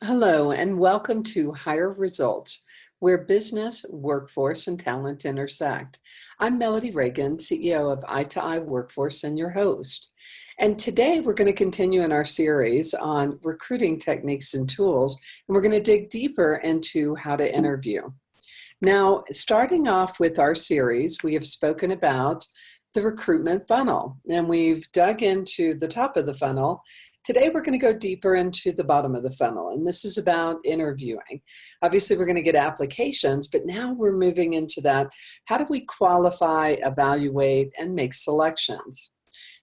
Hello, and welcome to Higher Results, where business, workforce, and talent intersect. I'm Melody Reagan, CEO of Eye to Eye Workforce, and your host. And today we're going to continue in our series on recruiting techniques and tools, and we're going to dig deeper into how to interview. Now, starting off with our series, we have spoken about the recruitment funnel, and we've dug into the top of the funnel. Today, we're going to go deeper into the bottom of the funnel, and this is about interviewing. Obviously, we're going to get applications, but now we're moving into that. How do we qualify, evaluate, and make selections?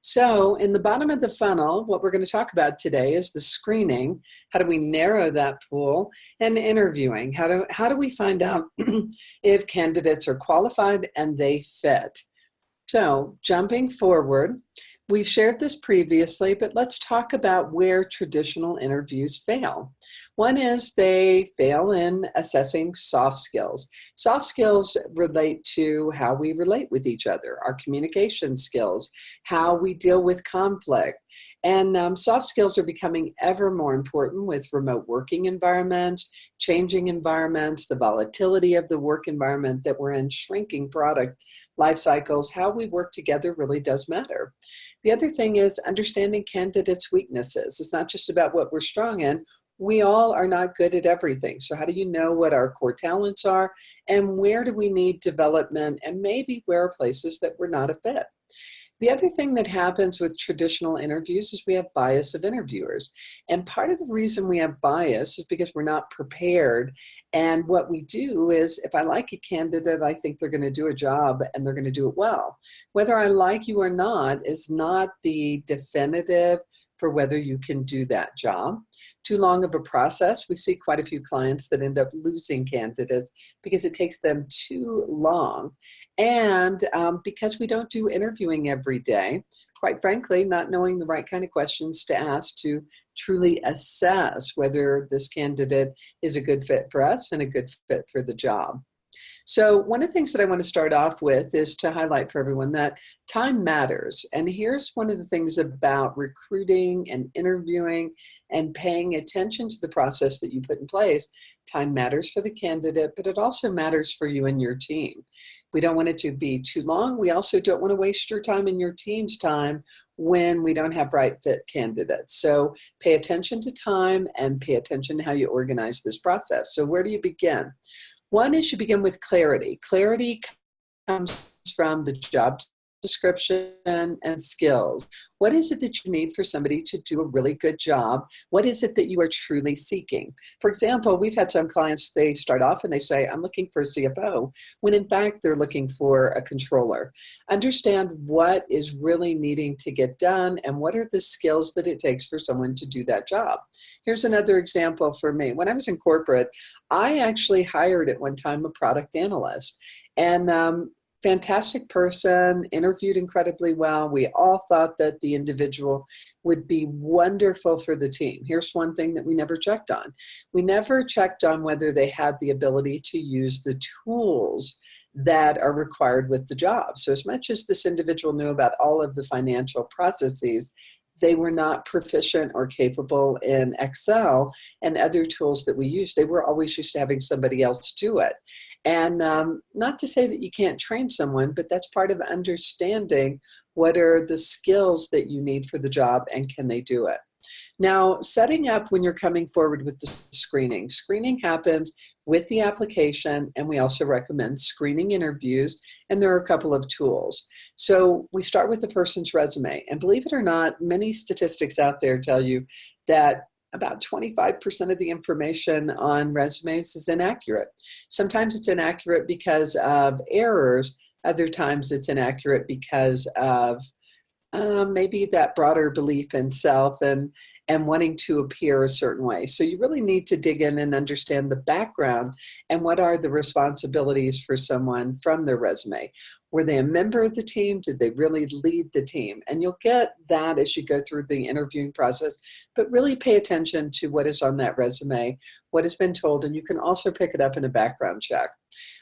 So in the bottom of the funnel, what we're going to talk about today is the screening. How do we narrow that pool? And interviewing. How do we find out if candidates are qualified and they fit? So jumping forward, we've shared this previously, but let's talk about where traditional interviews fail. One is they fail in assessing soft skills. Soft skills relate to how we relate with each other, our communication skills, how we deal with conflict. And soft skills are becoming ever more important with remote working environments, changing environments, the volatility of the work environment that we're in, shrinking product life cycles. How we work together really does matter. The other thing is understanding candidates' weaknesses. It's not just about what we're strong in. We all are not good at everything. So how do you know what our core talents are and where do we need development, and maybe where are places that we're not a fit? The other thing that happens with traditional interviews is we have bias of interviewers. And part of the reason we have bias is because we're not prepared. And what we do is, if I like a candidate, I think they're going to do a job and they're going to do it well. Whether I like you or not is not the definitive for whether you can do that job. Too long of a process. We see quite a few clients that end up losing candidates because it takes them too long. And because we don't do interviewing every day, quite frankly, not knowing the right kind of questions to ask to truly assess whether this candidate is a good fit for us and a good fit for the job. So one of the things that I want to start off with is to highlight for everyone that time matters. And here's one of the things about recruiting and interviewing and paying attention to the process that you put in place. Time matters for the candidate, but it also matters for you and your team. We don't want it to be too long. We also don't want to waste your time and your team's time when we don't have right fit candidates. So pay attention to time and pay attention to how you organize this process. So where do you begin? One is you begin with clarity. Clarity comes from the job description and skills. What is it that you need for somebody to do a really good job? What is it that you are truly seeking? For example, we've had some clients, they start off and they say, I'm looking for a CFO, when in fact they're looking for a controller. Understand what is really needing to get done and what are the skills that it takes for someone to do that job. Here's another example for me. When I was in corporate, I actually hired at one time a product analyst. And fantastic person, interviewed incredibly well. We all thought that the individual would be wonderful for the team. Here's one thing that we never checked on. We never checked on whether they had the ability to use the tools that are required with the job. So as much as this individual knew about all of the financial processes, they were not proficient or capable in Excel and other tools that we use. They were always used to having somebody else do it. And not to say that you can't train someone, but that's part of understanding what are the skills that you need for the job and can they do it. Now, setting up when you're coming forward with the screening. Screening happens with the application, and we also recommend screening interviews, and there are a couple of tools. So we start with the person's resume, and believe it or not, many statistics out there tell you that about 25% of the information on resumes is inaccurate. Sometimes it's inaccurate because of errors. Other times it's inaccurate because of maybe that broader belief in self and wanting to appear a certain way. So you really need to dig in and understand the background and what are the responsibilities for someone from their resume. Were they a member of the team? Did they really lead the team? And you'll get that as you go through the interviewing process, but really pay attention to what is on that resume, what has been told, and you can also pick it up in a background check.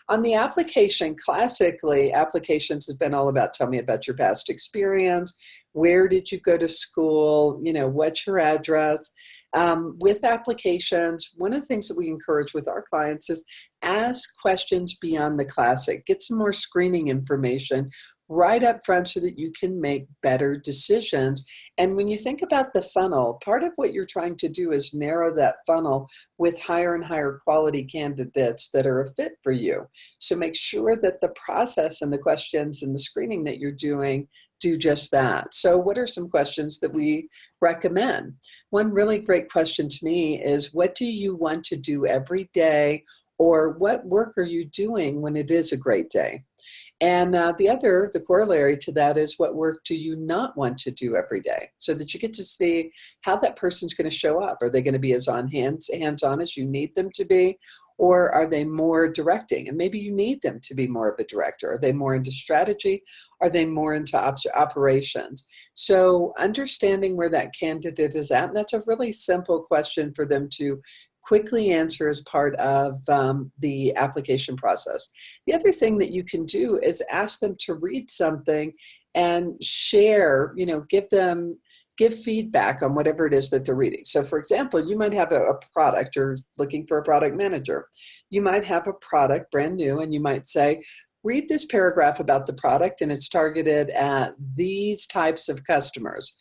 On the application, classically, applications have been all about tell me about your past experience. Where did you go to school? What's your address? With applications, one of the things that we encourage with our clients is ask questions beyond the classic. Get some more screening information right up front so that you can make better decisions. And when you think about the funnel, part of what you're trying to do is narrow that funnel with higher and higher quality candidates that are a fit for you. So make sure that the process and the questions and the screening that you're doing do just that. So what are some questions that we recommend? One really great question to me is, what do you want to do every day? Or what work are you doing when it is a great day? And the corollary to that is, what work do you not want to do every day? So that you get to see how that person's going to show up. Are they going to be as hands-on as you need them to be? Or are they more directing? And maybe you need them to be more of a director. Are they more into strategy? Are they more into operations? So understanding where that candidate is at, and that's a really simple question for them to quickly answer as part of the application process. The other thing that you can do is ask them to read something and share, give feedback on whatever it is that they're reading. So for example, you might have a product, you're looking for a product manager. You might have a product brand new, and you might say, read this paragraph about the product, and it's targeted at these types of customers.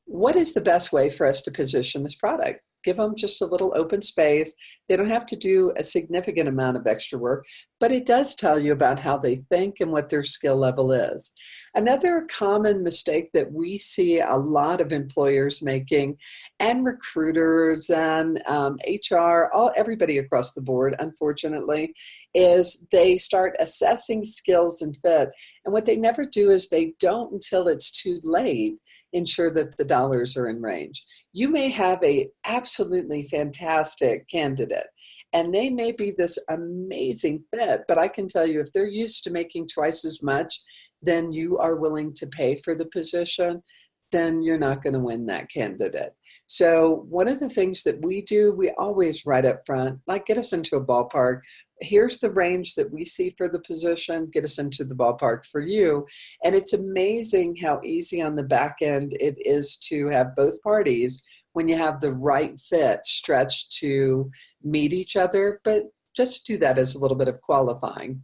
What is the best way for us to position this product? Give them just a little open space. They don't have to do a significant amount of extra work, but it does tell you about how they think and what their skill level is. Another common mistake that we see a lot of employers making, and recruiters and HR, everybody across the board, unfortunately, is they start assessing skills and fit. And what they never do is they don't, until it's too late, ensure that the dollars are in range. You may have a absolutely fantastic candidate, and they may be this amazing fit, but I can tell you, if they're used to making twice as much than you are willing to pay for the position, then you're not going to win that candidate. So one of the things that we do, we always right up front, like, get us into a ballpark. Here's the range that we see for the position. Get us into the ballpark for you. And it's amazing how easy on the back end it is to have both parties, when you have the right fit, stretched to meet each other, but just do that as a little bit of qualifying.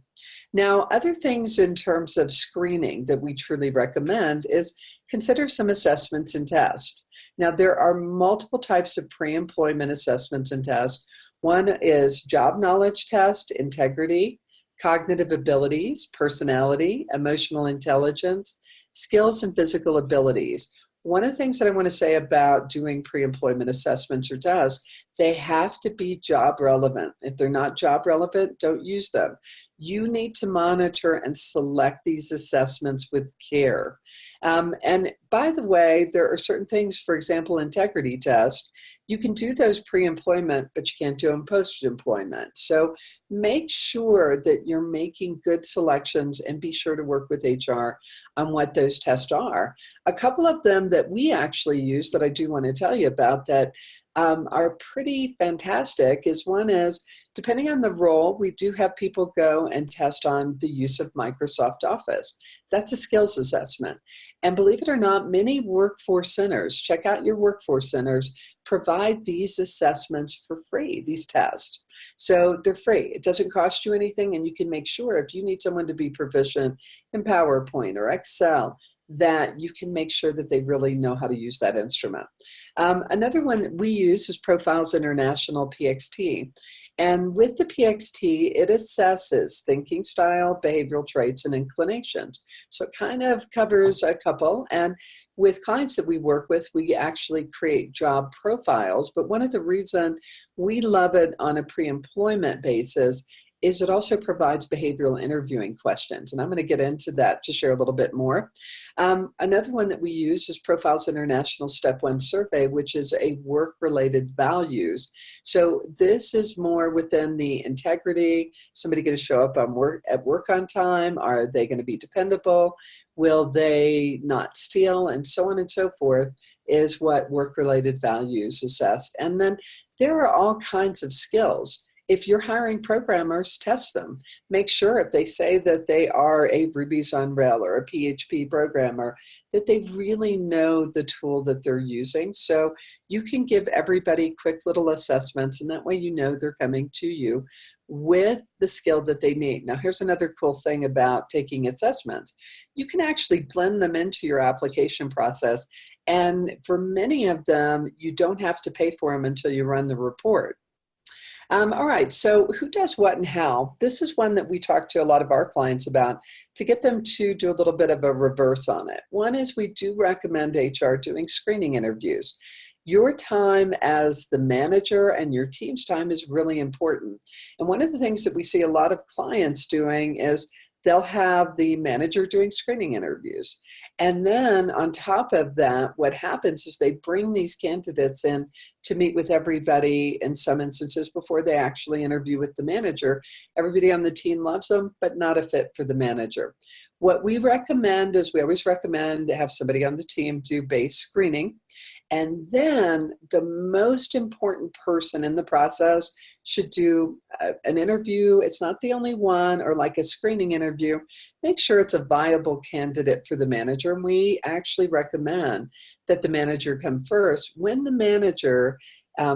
Now, other things in terms of screening that we truly recommend is consider some assessments and tests. Now, there are multiple types of pre-employment assessments and tests. One is job knowledge test, integrity, cognitive abilities, personality, emotional intelligence, skills and physical abilities. One of the things that I want to say about doing pre-employment assessments or tests, they have to be job relevant. If they're not job relevant, don't use them. You need to monitor and select these assessments with care. And by the way, there are certain things, for example, integrity test, you can do those pre-employment, but you can't do them post-employment. So make sure that you're making good selections, and be sure to work with HR on what those tests are. A couple of them that we actually use that I do want to tell you about that are pretty fantastic is, one is, depending on the role, we do have people go and test on the use of Microsoft Office. That's a skills assessment. And believe it or not, many workforce centers, check out your workforce centers, provide these assessments for free, these tests. So they're free. It doesn't cost you anything, and you can make sure if you need someone to be proficient in PowerPoint or Excel, that you can make sure that they really know how to use that instrument. Another one that we use is Profiles International, PXT. And with the PXT, it assesses thinking style, behavioral traits, and inclinations. So it kind of covers a couple. And with clients that we work with, we actually create job profiles. But one of the reasons we love it on a pre-employment basis is it also provides behavioral interviewing questions. And I'm going to get into that to share a little bit more. Another one that we use is Profiles International Step 1 Survey, which is a work-related values. So this is more within the integrity. Somebody going to show up at work on time? Are they going to be dependable? Will they not steal? And so on and so forth is what work-related values assessed. And then there are all kinds of skills. If you're hiring programmers, test them. Make sure if they say that they are a Ruby's on Rail or a PHP programmer, that they really know the tool that they're using. So you can give everybody quick little assessments, and that way you know they're coming to you with the skill that they need. Now, here's another cool thing about taking assessments. You can actually blend them into your application process, and for many of them, you don't have to pay for them until you run the report. All right, so who does what and how? This is one that we talk to a lot of our clients about to get them to do a little bit of a reverse on it. One is we do recommend HR doing screening interviews. Your time as the manager and your team's time is really important. And one of the things that we see a lot of clients doing is they'll have the manager doing screening interviews. And then on top of that, what happens is they bring these candidates in to meet with everybody in some instances before they actually interview with the manager. Everybody on the team loves them, but not a fit for the manager. What we recommend is we always recommend to have somebody on the team do base screening. And then the most important person in the process should do an interview. It's not the only one, or like a screening interview. Make sure it's a viable candidate for the manager. And we actually recommend that the manager come first. When the manager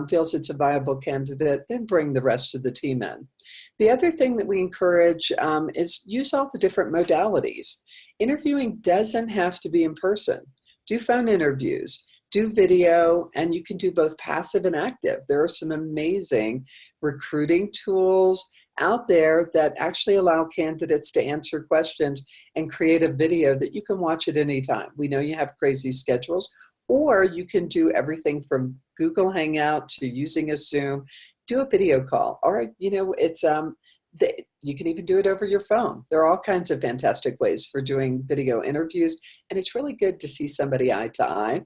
feels it's a viable candidate, then bring the rest of the team in. The other thing that we encourage is use all the different modalities. Interviewing doesn't have to be in person. Do phone interviews, do video, and you can do both passive and active. There are some amazing recruiting tools out there that actually allow candidates to answer questions and create a video that you can watch at any time. We know you have crazy schedules, or you can do everything from Google Hangout to using a Zoom. Do a video call, or it's you can even do it over your phone. There are all kinds of fantastic ways for doing video interviews, and it's really good to see somebody eye to eye.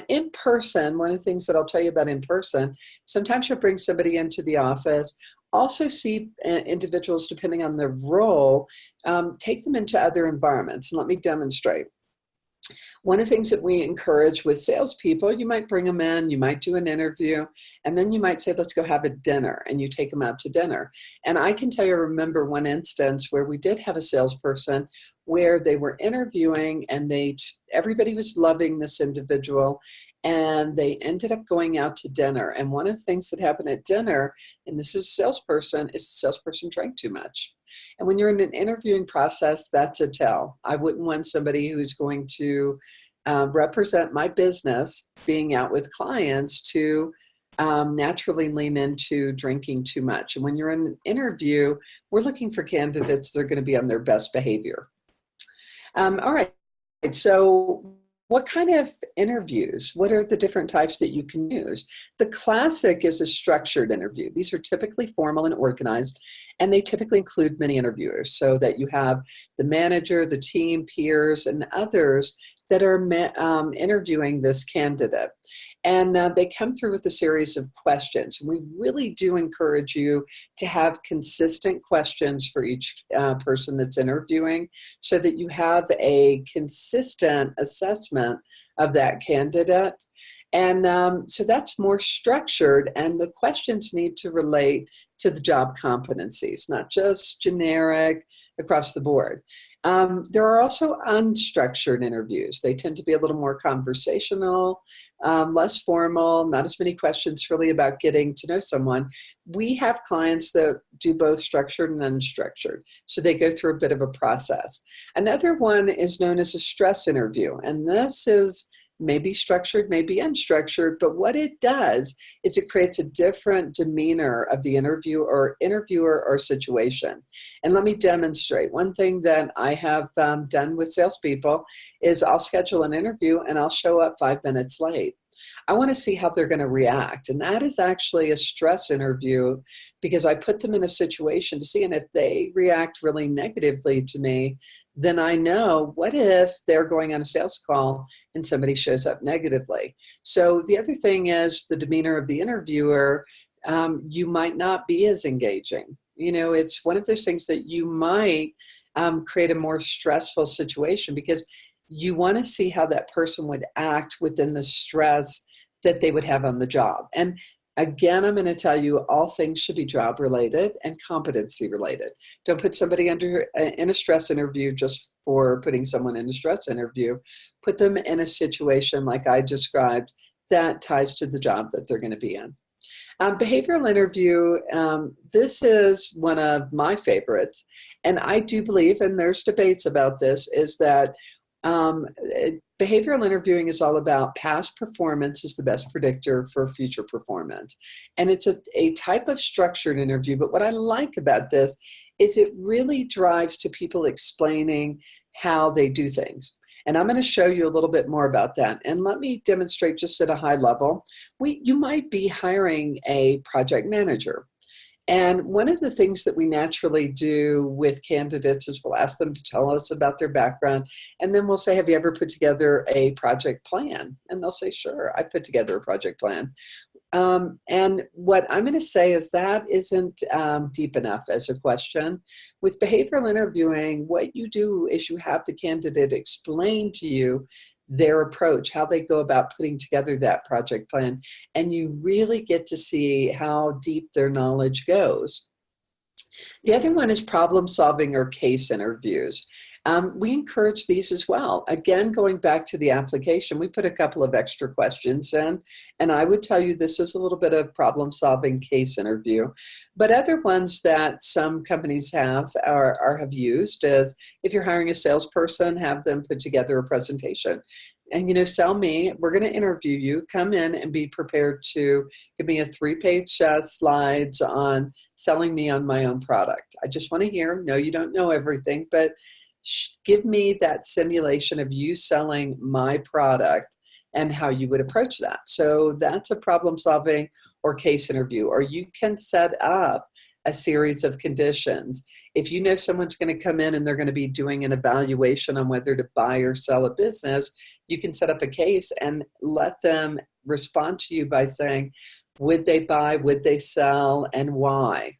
In person, one of the things that I'll tell you about in person, sometimes you'll bring somebody into the office. Also see individuals, depending on their role, take them into other environments. And let me demonstrate. One of the things that we encourage with salespeople, you might bring them in, you might do an interview, and then you might say, let's go have a dinner, and you take them out to dinner. And I can tell you, I remember one instance where we did have a salesperson where they were interviewing, and everybody was loving this individual, and they ended up going out to dinner. And one of the things that happened at dinner, and this is a salesperson, is the salesperson drank too much. And when you're in an interviewing process, that's a tell. I wouldn't want somebody who's going to represent my business being out with clients to naturally lean into drinking too much. And when you're in an interview, we're looking for candidates that are going to be on their best behavior. All right, so what kind of interviews? What are the different types that you can use? The classic is a structured interview. These are typically formal and organized, and they typically include many interviewers so that you have the manager, the team, peers, and others that are interviewing this candidate. And they come through with a series of questions. We really do encourage you to have consistent questions for each person that's interviewing so that you have a consistent assessment of that candidate. And so that's more structured, and the questions need to relate to the job competencies, not just generic across the board. There are also unstructured interviews. They tend to be a little more conversational, less formal, not as many questions really about getting to know someone. We have clients that do both structured and unstructured, so they go through a bit of a process. Another one is known as a stress interview, and this is maybe structured, maybe unstructured, but what it does is it creates a different demeanor of the interviewer or situation. And let me demonstrate. One thing that I have done with salespeople is I'll schedule an interview and I'll show up 5 minutes late. I want to see how they're going to react. And that is actually a stress interview because I put them in a situation to see, and if they react really negatively to me, then I know, what if they're going on a sales call and somebody shows up negatively? So the other thing is the demeanor of the interviewer. You might not be as engaging. It's one of those things that you might create a more stressful situation because you want to see how that person would act within the stress that they would have on the job. And Again, I'm going to tell you all things should be job related and competency related. Don't put somebody in a stress interview just for putting someone in a stress interview. Put them in a situation like I described that ties to the job that they're going to be in. Behavioral interview, this is one of my favorites. And I do believe, and there's debates about this, is that behavioral interviewing is all about past performance is the best predictor for future performance. And it's a type of structured interview. But what I like about this is it really drives to people explaining how they do things. And I'm going to show you a little bit more about that. And let me demonstrate just at a high level. You might be hiring a project manager. And one of the things that we naturally do with candidates is we'll ask them to tell us about their background. And then we'll say, have you ever put together a project plan? And they'll say, sure, I put together a project plan. And what I'm going to say is that isn't deep enough as a question. With behavioral interviewing, what you do is you have the candidate explain to you their approach, how they go about putting together that project plan, and you really get to see how deep their knowledge goes. The other one is problem solving or case interviews. We encourage these as well. Again, going back to the application, we put a couple of extra questions in, and I would tell you this is a little bit of problem solving case interview. But other ones that some companies have have used is if you're hiring a salesperson, have them put together a presentation. And, sell me, we're going to interview you, come in and be prepared to give me a 3-page slides on selling me on my own product. I just want to hear, no, you don't know everything, but give me that simulation of you selling my product and how you would approach that. So that's a problem solving or case interview, or you can set up a series of conditions. If you know someone's going to come in and they're going to be doing an evaluation on whether to buy or sell a business, you can set up a case and let them respond to you by saying, would they buy, would they sell, and why?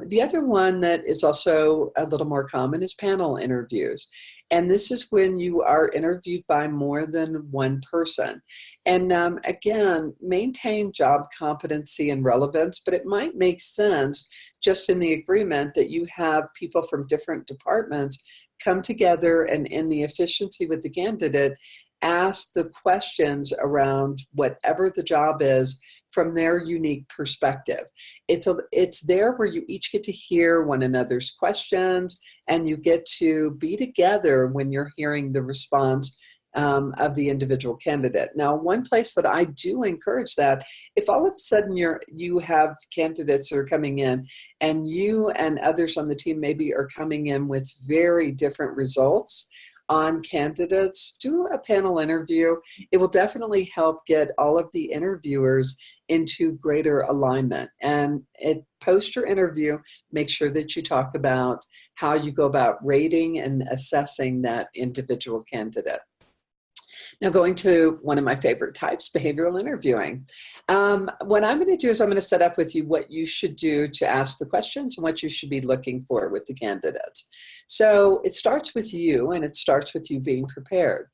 The other one that is also a little more common is panel interviews. And this is when you are interviewed by more than one person. And again, maintain job competency and relevance, but it might make sense just in the agreement that you have people from different departments come together and in the efficiency with the candidate, ask the questions around whatever the job is from their unique perspective. It's there where you each get to hear one another's questions and you get to be together when you're hearing the response of the individual candidate. Now, one place that I do encourage that, if all of a sudden you have candidates that are coming in and you and others on the team maybe are coming in with very different results on candidates, do a panel interview. It will definitely help get all of the interviewers into greater alignment. And post your interview, make sure that you talk about how you go about rating and assessing that individual candidate. Now, going to one of my favorite types, behavioral interviewing. What I'm going to do is I'm going to set up with you what you should do to ask the questions and what you should be looking for with the candidates. So it starts with you, and it starts with you being prepared.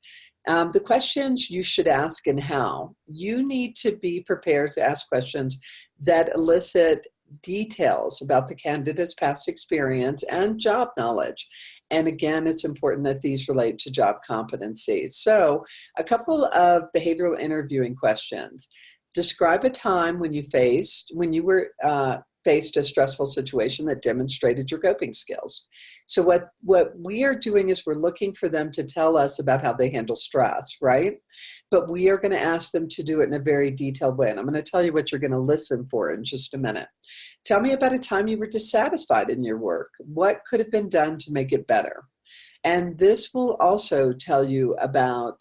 The questions you should ask and how. You need to be prepared to ask questions that elicit details about the candidate's past experience and job knowledge. And again, it's important that these relate to job competencies. So a couple of behavioral interviewing questions. Describe a time when you were faced a stressful situation that demonstrated your coping skills. So what we are doing is we're looking for them to tell us about how they handle stress, right? But we are going to ask them to do it in a very detailed way. And I'm going to tell you what you're going to listen for in just a minute. Tell me about a time you were dissatisfied in your work. What could have been done to make it better? And this will also tell you about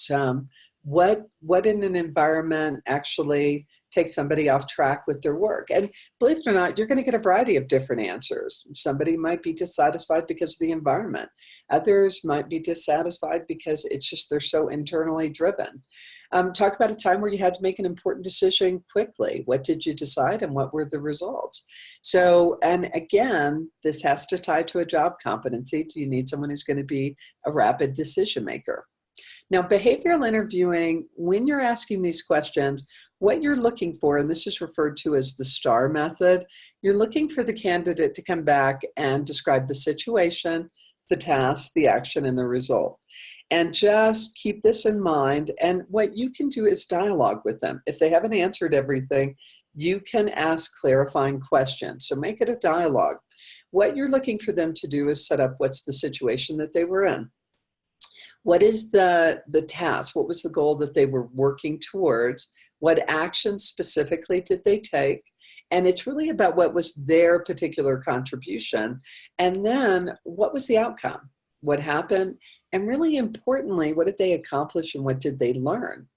what in an environment actually takes somebody off track with their work. And believe it or not, you're going to get a variety of different answers. Somebody might be dissatisfied because of the environment. Others might be dissatisfied because it's just they're so internally driven. Talk about a time where you had to make an important decision quickly. What did you decide and what were the results? So, and again, this has to tie to a job competency. Do you need someone who's going to be a rapid decision maker? Now, behavioral interviewing, when you're asking these questions, what you're looking for, and this is referred to as the STAR method, you're looking for the candidate to come back and describe the situation, the task, the action, and the result. And just keep this in mind. And what you can do is dialogue with them. If they haven't answered everything, you can ask clarifying questions. So make it a dialogue. What you're looking for them to do is set up what's the situation that they were in. What is the task? What was the goal that they were working towards? What actions specifically did they take? And it's really about what was their particular contribution. And then what was the outcome? What happened? And really importantly, what did they accomplish and what did they learn?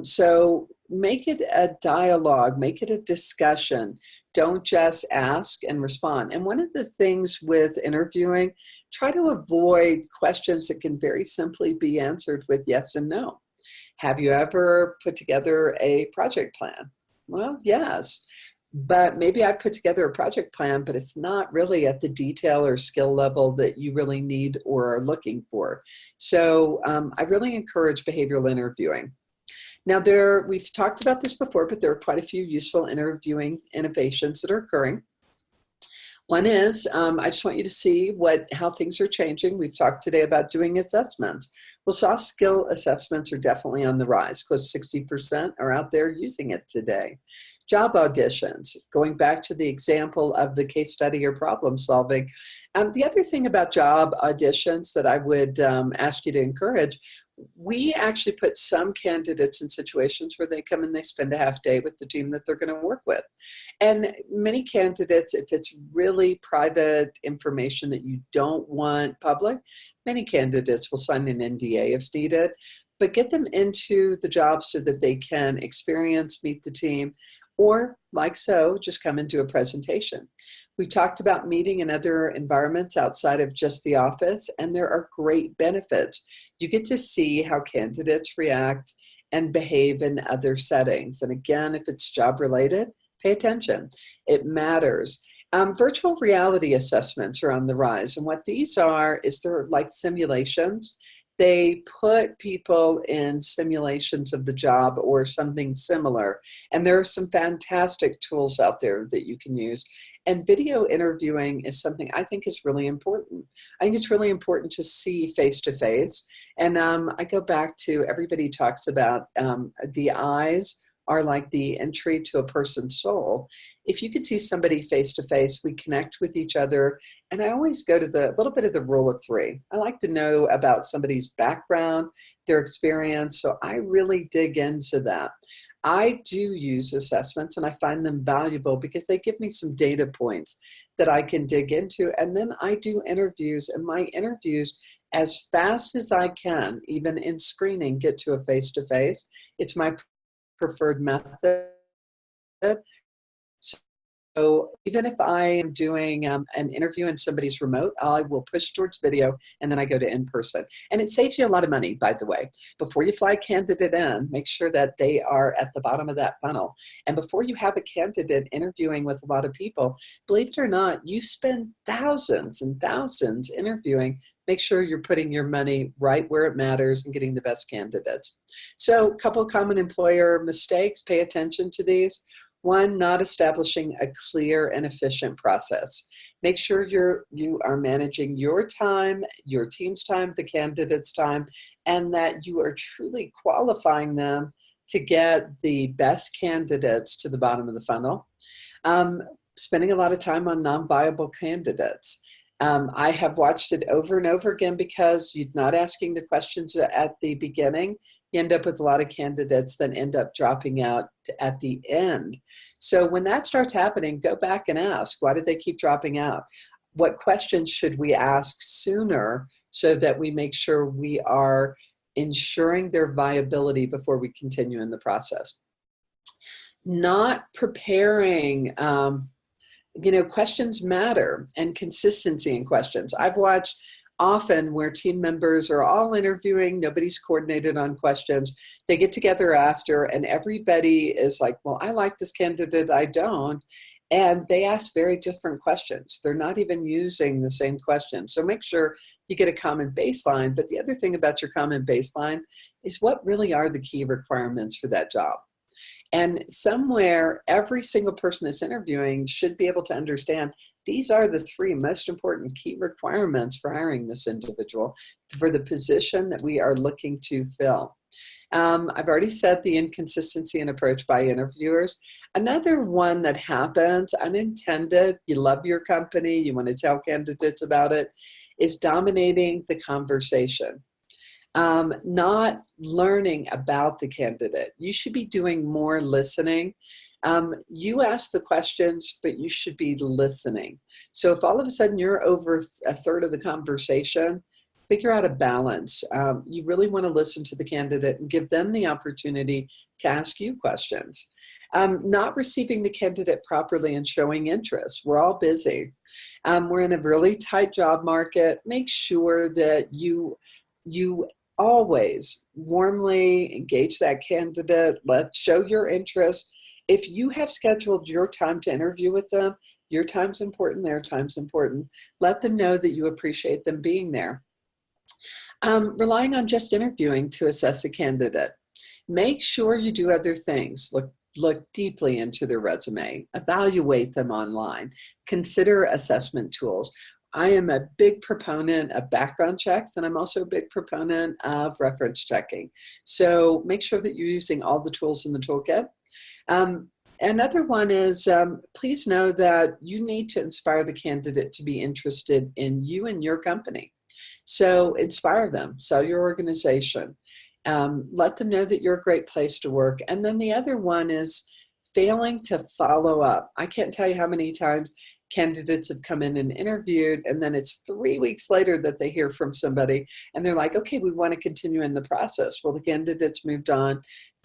So make it a dialogue, make it a discussion. Don't just ask and respond. And one of the things with interviewing, try to avoid questions that can very simply be answered with yes and no. Have you ever put together a project plan? Well, yes. But maybe I put together a project plan, but it's not really at the detail or skill level that you really need or are looking for. So I really encourage behavioral interviewing. Now, we've talked about this before, but there are quite a few useful interviewing innovations that are occurring. One is, I just want you to see how things are changing. We've talked today about doing assessments. Well, soft skill assessments are definitely on the rise. Close to 60% are out there using it today. Job auditions, going back to the example of the case study or problem solving. The other thing about job auditions that I would ask you to encourage, we actually put some candidates in situations where they come and they spend a half day with the team that they're going to work with. And many candidates, if it's really private information that you don't want public, many candidates will sign an NDA if needed, but get them into the job so that they can experience, meet the team, or like so, just come and do a presentation. We've talked about meeting in other environments outside of just the office, and there are great benefits. You get to see how candidates react and behave in other settings. And again, if it's job related, pay attention. It matters. Virtual reality assessments are on the rise. And what these are is they're like simulations. They put people in simulations of the job or something similar. And there are some fantastic tools out there that you can use. And video interviewing is something I think is really important. I think it's really important to see face-to-face. And I go back to, everybody talks about the eyes are like the entry to a person's soul. If you could see somebody face to face, we connect with each other. And I always go to the little bit of the rule of three. I like to know about somebody's background, their experience. So I really dig into that. I do use assessments and I find them valuable because they give me some data points that I can dig into. And then I do interviews, and my interviews, as fast as I can, even in screening, get to a face-to-face. It's my preferred method. So even if I am doing an interview and somebody's remote, I will push towards video and then I go to in-person. And it saves you a lot of money, by the way. Before you fly a candidate in, make sure that they are at the bottom of that funnel. And before you have a candidate interviewing with a lot of people, believe it or not, you spend thousands and thousands interviewing. Make sure you're putting your money right where it matters and getting the best candidates. So a couple of common employer mistakes, pay attention to these. One, not establishing a clear and efficient process. Make sure you are managing your time, your team's time, the candidate's time, and that you are truly qualifying them to get the best candidates to the bottom of the funnel. Spending a lot of time on non-viable candidates. I have watched it over and over again because you're not asking the questions at the beginning. You end up with a lot of candidates that end up dropping out at the end. So when that starts happening, go back and ask, why did they keep dropping out? What questions should we ask sooner so that we make sure we are ensuring their viability before we continue in the process? Not preparing, questions matter, and consistency in questions. I've watched often where team members are all interviewing, nobody's coordinated on questions. They get together after and everybody is like, well, I like this candidate, I don't. and they ask very different questions. They're not even using the same questions. So make sure you get a common baseline. But the other thing about your common baseline is what really are the key requirements for that job. And somewhere, every single person that's interviewing should be able to understand these are the three most important key requirements for hiring this individual for the position that we are looking to fill. I've already said the inconsistency in approach by interviewers. Another one that happens, unintended, you love your company, you want to tell candidates about it, is dominating the conversation. Not learning about the candidate. You should be doing more listening. You ask the questions, but you should be listening. So if all of a sudden you're over a third of the conversation, figure out a balance. You really want to listen to the candidate and give them the opportunity to ask you questions. Not receiving the candidate properly and showing interest. We're all busy. We're in a really tight job market. Make sure that you always warmly engage that candidate. Let's show your interest. If you have scheduled your time to interview with them, your time's important, their time's important. Let them know that you appreciate them being there. Relying on just interviewing to assess a candidate. Make sure you do other things. Look deeply into their resume. Evaluate them online. Consider assessment tools. I am a big proponent of background checks, and I'm also a big proponent of reference checking. So make sure that you're using all the tools in the toolkit. Another one is please know that you need to inspire the candidate to be interested in you and your company. So inspire them, sell your organization. Let them know that you're a great place to work. And then the other one is failing to follow up. I can't tell you how many times candidates have come in and interviewed, and then it's 3 weeks later that they hear from somebody and they're like, okay, we want to continue in the process. Well, the candidate's moved on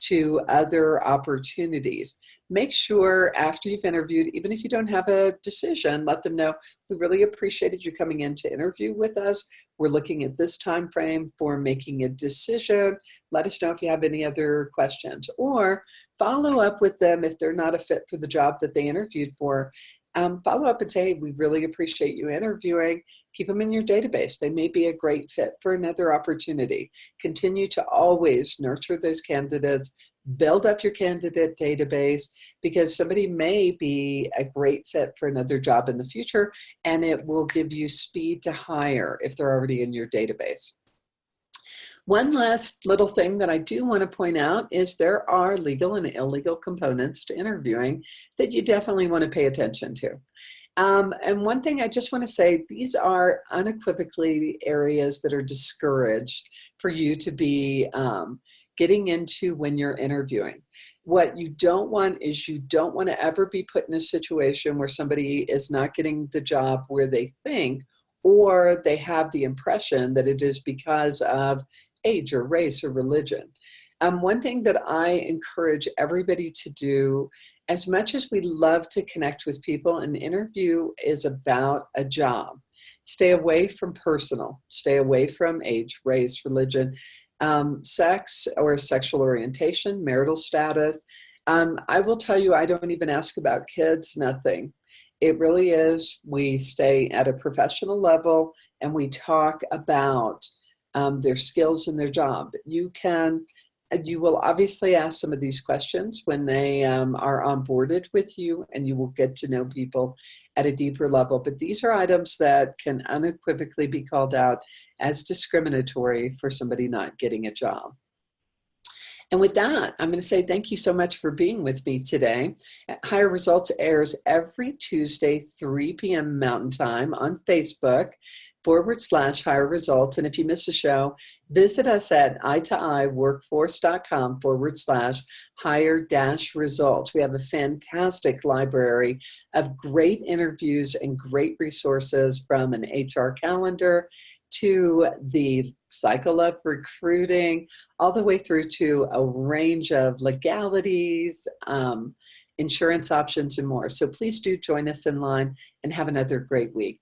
to other opportunities. Make sure after you've interviewed, even if you don't have a decision, let them know, we really appreciated you coming in to interview with us. We're looking at this time frame for making a decision. Let us know if you have any other questions, or follow up with them if they're not a fit for the job that they interviewed for. Follow up and say, hey, we really appreciate you interviewing. Keep them in your database. They may be a great fit for another opportunity. Continue to always nurture those candidates, build up your candidate database, because somebody may be a great fit for another job in the future, and it will give you speed to hire if they're already in your database. One last little thing that I do want to point out is there are legal and illegal components to interviewing that you definitely want to pay attention to. And one thing I just want to say, these are unequivocally areas that are discouraged for you to be getting into when you're interviewing. What you don't want is you don't want to ever be put in a situation where somebody is not getting the job where they think, or they have the impression that it is because of age or race or religion. One thing that I encourage everybody to do, as much as we love to connect with people, an interview is about a job. Stay away from personal, stay away from age, race, religion, sex or sexual orientation, marital status. I will tell you, I don't even ask about kids, nothing. It really is, we stay at a professional level and we talk about their skills and their job. You will obviously ask some of these questions when they are onboarded with you, and you will get to know people at a deeper level. But these are items that can unequivocally be called out as discriminatory for somebody not getting a job. And with that, I'm going to say thank you so much for being with me today. Hire Results airs every Tuesday, 3 p.m. Mountain Time on Facebook /Hire Results. And if you miss a show, visit us at eye2eyeworkforce.com /hire-results. We have a fantastic library of great interviews and great resources, from an HR calendar to the cycle of recruiting, all the way through to a range of legalities, insurance options, and more. So please do join us in line and have another great week.